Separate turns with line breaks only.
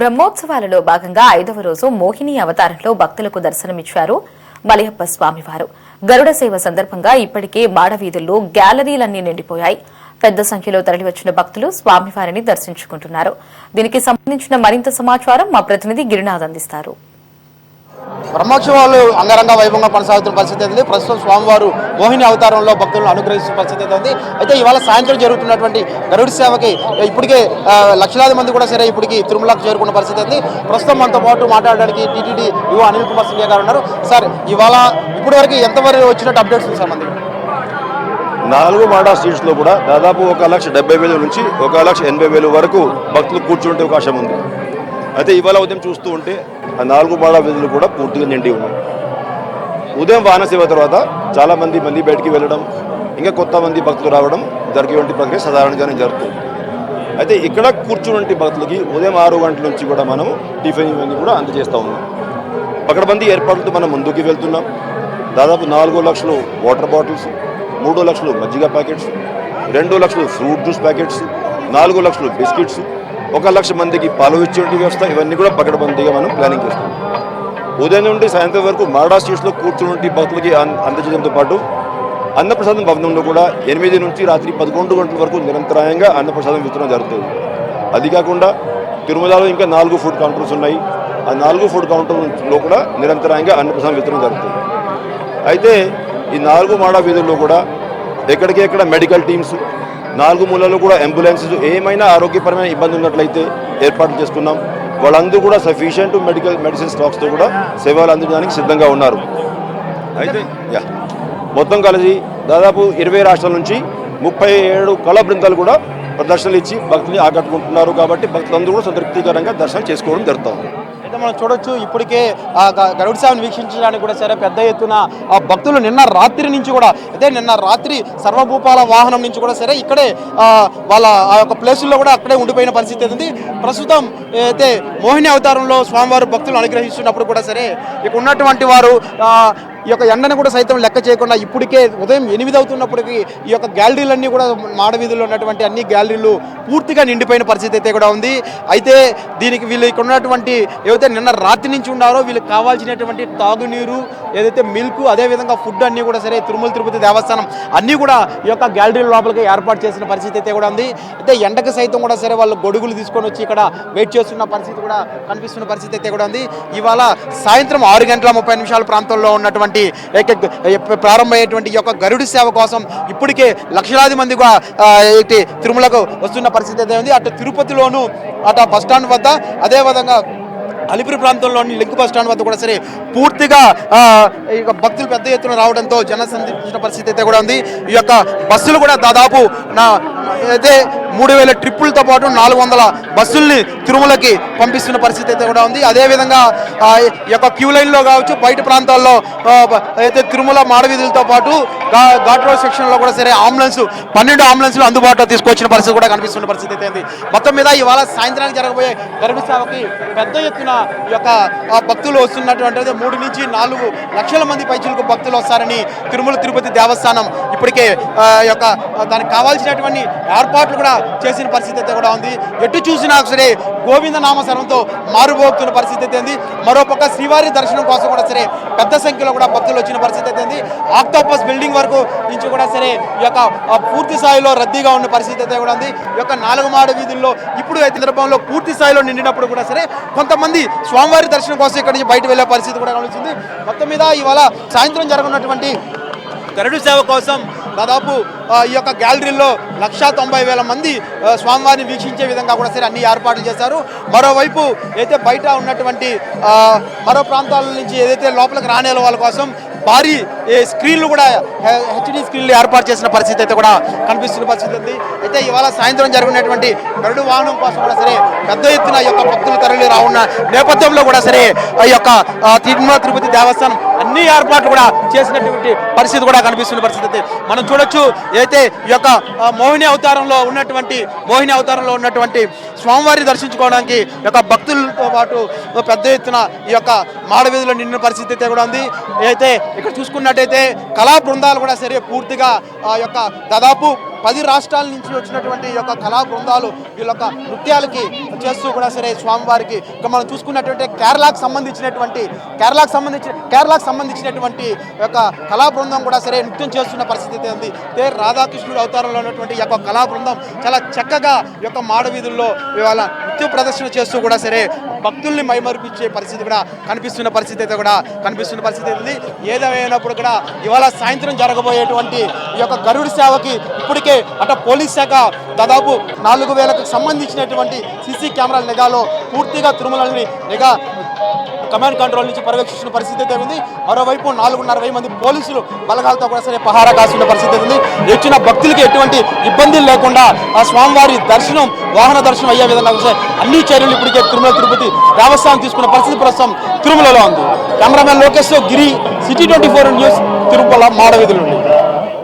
బ్రహ్మోత్సవాలలో భాగంగా 5వ రోజు మోహిని అవతారంలో భక్తులకు దర్శనమిచ్చారు మలయప్ప స్వామివారు. గరుడ సేవ సందర్భంగా ఇప్పటికే మాడవీధుల్లో గ్యాలరీలన్నీ నిండిపోయాయి. పెద్ద సంఖ్యలో తరలివచ్చిన భక్తులు స్వామివారిని దర్శించుకుంటున్నారు. దీనికి సంబంధించిన మరింత సమాచారం మా ప్రతినిధి గిరినాథ్ అందిస్తారు.
బ్రహ్మోత్సవాలు అంగరంగ వైభవంగా కొనసాగుతున్న పరిస్థితి ఉంది. ప్రస్తుతం స్వామివారు మోహిని అవతారంలో భక్తులను అనుగ్రహిస్తున్న పరిస్థితి ఉంది. అయితే ఇవాళ సాయంత్రం జరుగుతున్నటువంటి గరుడ సేవకి ఇప్పటికే లక్షలాది మంది కూడా సరే ఇప్పటికి తిరుమలకు చేరుకున్న పరిస్థితి ఉంది. ప్రస్తుతం మనతో పాటు మాట్లాడడానికి టీటీడీ యువ అనిల్ కుమార్ సింగ్ గారు ఉన్నారు. సార్, ఇవాళ ఇప్పటి వరకు ఎంతవరకు వచ్చినట్టు అప్డేట్స్ ఉంది సార్? మంది
4 మాడా సీట్స్లో కూడా దాదాపు 1,70,000 నుంచి 1,80,000 వరకు భక్తులు కూర్చుంటే అవకాశం ఉంది. అయితే ఇవాళ ఉదయం చూస్తూ ఉంటే ఆ 4 మాడా వీధులు కూడా పూర్తిగా నిండి ఉన్నాయి. ఉదయం వాహన సేవ తర్వాత చాలామంది మళ్ళీ బయటికి వెళ్ళడం, ఇంకా కొత్త మంది భక్తులు రావడం జరిగేటువంటి ప్రక్రియ సాధారణంగానే జరుగుతుంది. అయితే ఇక్కడ కూర్చున్నటువంటి భక్తులకి ఉదయం 6 గంటల నుంచి కూడా మనం టిఫిన్ ఇవన్నీ కూడా అందజేస్తూ ఉన్నాం. పకడ్బందీ ఏర్పాట్లతో మనం ముందుకు వెళ్తున్నాం. దాదాపు 4 లక్షలు వాటర్ బాటిల్స్, 3 లక్షలు మజ్జిగ ప్యాకెట్స్, 2 లక్షలు ఫ్రూట్ జ్యూస్ ప్యాకెట్స్, 4 లక్షలు బిస్కెట్స్, 1 లక్ష మందికి పాలు ఇచ్చే వ్యవస్థ, ఇవన్నీ కూడా పకడ్బందీగా మనం ప్లానింగ్ చేస్తాం. ఉదయం నుండి సాయంత్రం వరకు మాడా స్ట్రీట్స్లో కూర్చుని భక్తులకి అందజేయడంతో పాటు అన్నప్రసాదం భవనంలో కూడా 8 నుంచి రాత్రి 11 గంటల వరకు నిరంతరాయంగా అన్నప్రసాదం వితరణ జరుగుతుంది. అది కాకుండా తిరుమలలో ఇంకా 4 ఫుడ్ కౌంటర్స్ ఉన్నాయి. ఆ 4 ఫుడ్ కౌంటర్లో కూడా నిరంతరాయంగా అన్నప్రసాదం వితరణ జరుగుతుంది. అయితే ఈ 4 మాడా వీధుల్లో కూడా ఎక్కడికెక్కడ మెడికల్ టీమ్స్, 4 మూలలో కూడా అంబులెన్సెస్, ఏమైనా ఆరోగ్యపరమైన ఇబ్బంది ఉన్నట్లయితే ఏర్పాట్లు చేసుకున్నాం. వాళ్ళందరూ కూడా సఫిషియంట్ మెడిసిన్ స్టాక్స్తో కూడా సేవలు అందించడానికి సిద్ధంగా ఉన్నారు. అయితే మొత్తం కలిసి దాదాపు 20 రాష్ట్రాల నుంచి 37 కళా బృందాలు కూడా ప్రదర్శనలు ఇచ్చి భక్తుల్ని ఆకట్టుకుంటున్నారు. కాబట్టి భక్తులందరూ కూడా సంతృప్తికరంగా దర్శనం చేసుకోవడం జరుగుతుంది.
మనం చూడొచ్చు, ఇప్పటికే గరుడ సేవను వీక్షించడానికి కూడా సరే పెద్ద ఎత్తున భక్తులు నిన్న రాత్రి నుంచి కూడా, అయితే నిన్న రాత్రి సర్వభూపాల వాహనం నుంచి కూడా సరే ఇక్కడే వాళ్ళ ఆ యొక్క ప్లేసుల్లో కూడా అక్కడే ఉండిపోయిన పరిస్థితి ఉంది. ప్రస్తుతం అయితే మోహిని అవతారంలో స్వామివారు భక్తులు అనుగ్రహిస్తున్నప్పుడు కూడా సరే ఇక ఉన్నటువంటి వారు ఈ యొక్క ఎండను కూడా సైతం లెక్క చేయకుండా ఇప్పటికే ఉదయం 8 అవుతున్నప్పటికీ ఈ యొక్క గ్యాలరీలన్నీ కూడా మాడవీధుల్లో ఉన్నటువంటి అన్ని గ్యాలరీలు పూర్తిగా నిండిపోయిన పరిస్థితి అయితే కూడా ఉంది. అయితే దీనికి వీళ్ళు ఇక్కడ ఉన్నటువంటి ఏదైతే నిన్న రాత్రి నుంచి ఉన్నారో వీళ్ళకి కావాల్సినటువంటి తాగునీరు, ఏదైతే మిల్క్, అదేవిధంగా ఫుడ్ అన్నీ కూడా సరే తిరుమల తిరుపతి దేవస్థానం అన్నీ కూడా ఈ యొక్క గ్యాలరీ లోపలికి ఏర్పాటు చేసిన పరిస్థితి అయితే కూడా ఉంది. అయితే ఎండకు సైతం కూడా సరే వాళ్ళు గొడుగులు తీసుకొని వచ్చి ఇక్కడ వెయిట్ చేస్తున్న పరిస్థితి కూడా కనిపిస్తున్న పరిస్థితి అయితే కూడా ఉంది. ఇవాళ సాయంత్రం 6:30 ప్రాంతంలో ఉన్నటువంటి ప్రారంభమయ్యేటువంటి ఈ యొక్క గరుడ సేవ కోసం ఇప్పటికే లక్షలాది మంది తిరుమలకు వస్తున్న పరిస్థితి అయితే ఉంది. అటు తిరుపతిలోను, అటు బస్టాండ్ వద్ద, అదేవిధంగా అలిపిరి ప్రాంతంలోని లింక్ బస్ స్టాండ్ వద్ద కూడా సరే పూర్తిగా భక్తులు పెద్ద ఎత్తున రావడంతో జన సందిగ్ధ పరిస్థితి అయితే కూడా ఉంది. ఈ యొక్క బస్సులు కూడా దాదాపు అయితే 3000 ట్రిప్పులతో పాటు 400 బస్సుల్ని తిరుమలకి పంపిస్తున్న పరిస్థితి అయితే కూడా ఉంది. అదేవిధంగా ఈ యొక్క క్యూ లైన్లో కావచ్చు, బయట ప్రాంతాల్లో అయితే తిరుమల మాడవీధులతో పాటు ఘాట్ రోడ్ సెక్షన్లో కూడా సరే 12 అంబులెన్స్లు అందుబాటులో తీసుకొచ్చిన పరిస్థితి కూడా కనిపిస్తున్న పరిస్థితి అయితే ఉంది. మొత్తం మీద ఇవాళ సాయంత్రానికి జరగబోయే గరుడ సేవకి పెద్ద ఎత్తున ఈ యొక్క భక్తులు వస్తున్నటువంటి 3 నుంచి 4 లక్షల మంది పైచులకు భక్తులు వస్తారని తిరుమల తిరుపతి దేవస్థానం ఇప్పటికే యొక్క దానికి కావాల్సినటువంటి ఏర్పాట్లు కూడా చేసిన పరిస్థితి అయితే కూడా ఉంది. ఎటు చూసినా సరే గోవింద నామస్మరణతో మారుబోతున్న పరిస్థితి అయితే ఉంది. మరోపక్క శ్రీవారి దర్శనం కోసం కూడా సరే పెద్ద సంఖ్యలో కూడా భక్తులు వచ్చిన పరిస్థితి అయితే ఉంది. ఆక్టోపస్ బిల్డింగ్ వరకు నుంచి కూడా సరే ఈ యొక్క పూర్తి స్థాయిలో రద్దీగా ఉన్న పరిస్థితి అయితే కూడా ఉంది. ఈ యొక్క 4 మాడ వీధుల్లో ఇప్పుడు సందర్భంలో పూర్తి స్థాయిలో నిండినప్పుడు కూడా సరే కొంతమంది స్వామివారి దర్శనం కోసం ఇక్కడి నుంచి బయట వెళ్లే పరిస్థితి కూడా కనిపిస్తుంది. మొత్తం మీద ఇవాళ సాయంత్రం జరగనున్నటువంటి గరుడ సేవ కోసం దాదాపు ఈ యొక్క గ్యాలరీలో 1,90,000 మంది స్వామివారిని వీక్షించే విధంగా కూడా సరే అన్ని ఏర్పాట్లు చేశారు. మరోవైపు అయితే బయట ఉన్నటువంటి మరో ప్రాంతాల నుంచి ఏదైతే లోపలికి రానేల వాళ్ళ కోసం భారీ స్క్రీన్లు కూడా హెచ్డి స్క్రీన్లు ఏర్పాటు చేసిన పరిస్థితి అయితే కూడా కనిపిస్తున్న పరిస్థితి ఉంది. అయితే ఇవాళ సాయంత్రం జరుగుతున్నటువంటి గరుడ వాహనం కోసం కూడా సరే పెద్ద ఎత్తున ఈ యొక్క భక్తులు తరలి రావున్న నేపథ్యంలో కూడా సరే ఈ యొక్క తిరుమల తిరుపతి దేవస్థానం అన్ని ఏర్పాట్లు కూడా చేసినటువంటి పరిస్థితి కూడా కనిపిస్తున్న పరిస్థితి మనం చూడొచ్చు. అయితే ఈ యొక్క మోహిని అవతారంలో ఉన్నటువంటి స్వామివారిని దర్శించుకోవడానికి ఈ యొక్క భక్తులతో పాటు పెద్ద ఎత్తున ఈ యొక్క మాడవీధిలో నిండిన పరిస్థితి అయితే కూడా ఉంది. అయితే ఇక్కడ చూసుకున్నట్టయితే కళా బృందాలు కూడా సరే పూర్తిగా యొక్క దాదాపు 10 రాష్ట్రాల నుంచి వచ్చినటువంటి ఈ యొక్క కళా బృందాలు వీళ్ళ యొక్క నృత్యాలకి చేస్తూ కూడా సరే స్వామివారికి ఇక మనం చూసుకున్నటువంటి కేరళకు సంబంధించినటువంటి యొక్క కళా బృందం కూడా సరే నృత్యం చేస్తున్న పరిస్థితి ఉంది. ఇదే రాధాకృష్ణుడు అవతారంలో ఉన్నటువంటి ఈ యొక్క కళా బృందం చాలా చక్కగా ఈ యొక్క మాడవీధుల్లో ఇవాళ నృత్య ప్రదర్శన చేస్తూ కూడా సరే భక్తుల్ని మైమరిపించే పరిస్థితి కూడా కనిపిస్తున్న పరిస్థితి ఉంది. ఏదేమైనప్పుడు కూడా ఇవాళ సాయంత్రం జరగబోయేటువంటి ఈ యొక్క గరుడ సేవకి ఇప్పటికే పోలీస్ శాఖ దాదాపు 4,000కు సంబంధించినటువంటి సీసీ కెమెరాల నిఘాలో పూర్తిగా తిరుమలని నిఘా కమాండ్ కంట్రోల్ నుంచి పర్యవేక్షించిన పరిస్థితి ఉంది. మరోవైపు 4,500 మంది పోలీసులు బలగాలతో కూడా సరే పహారా కాస్తున్న పరిస్థితి ఉంది. వచ్చిన భక్తులకి ఎటువంటి ఇబ్బందులు లేకుండా ఆ స్వామివారి దర్శనం వాహన దర్శనం అయ్యే విధంగా అన్ని చర్యలు ఇప్పటికే తిరుపతి దేవస్థానం తీసుకున్న పరిస్థితి ప్రస్తుతం తిరుమలలో ఉంది. కెమెరామెన్ లోకేష్ గిరి, సిటీ 24 న్యూస్, తిరుమల మాడవీధుల నుండి.